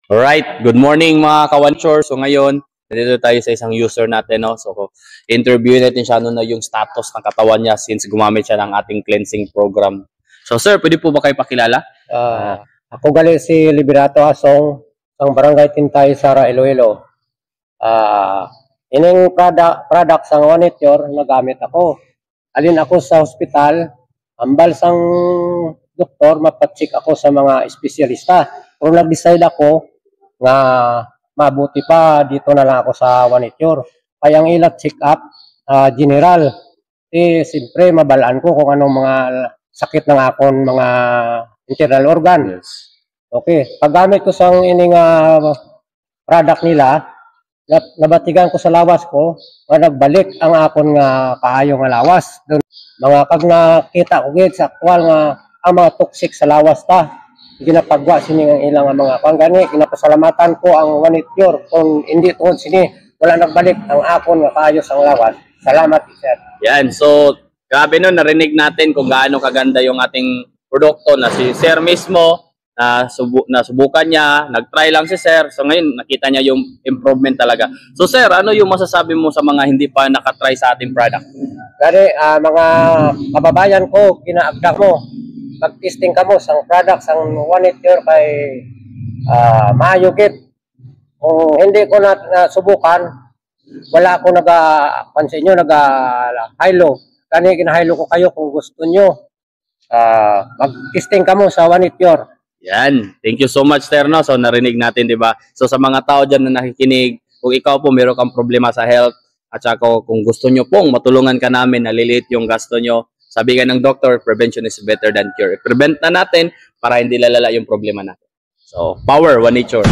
Alright, good morning mga kawanchor. So ngayon, nandito tayo sa isang user natin, no? So interview natin siya ano na yung status ng katawan niya since gumamit siya ng ating cleansing program. So sir, pwede po ba kayo pakilala? Ako gali si Liberato Asong, ang barangay Tintay, Sara, Iloilo. Ining product sang One8Your nagamit ako. Alin ako sa hospital, ambal sang doktor, mapacheck ako sa mga espesyalista. Kung nag-decide ako nga mabuti pa dito na lang ako sa One8Your. Kaya ang ilang check up general, siyempre mabalaan ko kung anong mga sakit ng akon mga internal organ. Yes. Okay, paggamit ko sa ining product nila, nabatigan ko sa lawas ko, nga nagbalik ang akon nga kaayo nga lawas. Doon mga kag nakita ko gid sa aktwal nga ang mga toxic sa lawas ta ginapagwa sini ang ilang mga gani ginapasalamatan ko ang One8Your. Kung hindi tungod sini wala nagbalik ang akon nga kaayo sa lawas. Salamat sir. Yan, so grabe no, narinig natin kung gaano kaganda yung ating produkto na si sir mismo nasubukan niya, nag-try lang si sir. So ngayon nakita niya yung improvement talaga. So sir, ano yung masasabi mo sa mga hindi pa nakatry sa ating product? Gani mga kababayan ko, ginaagda mo mag-testing kamo sang product sang One8Your kay maayo gid. Kung hindi ko nasubukan, wala ako pansin nyo, hilo. Kani ginahilo ko kayo kung gusto nyo. Mag-testing kamo sa One8Your. Yan. Thank you so much, sir, no? So, narinig natin, di ba? So, sa mga tao dyan na nakikinig, kung ikaw po meron kang problema sa health, at saka kung gusto nyo pong matulungan ka namin, naliliit yung gasto nyo, sabi ka ng doctor, prevention is better than cure. I-prevent na natin para hindi lalala yung problema natin. So, power, One8Your.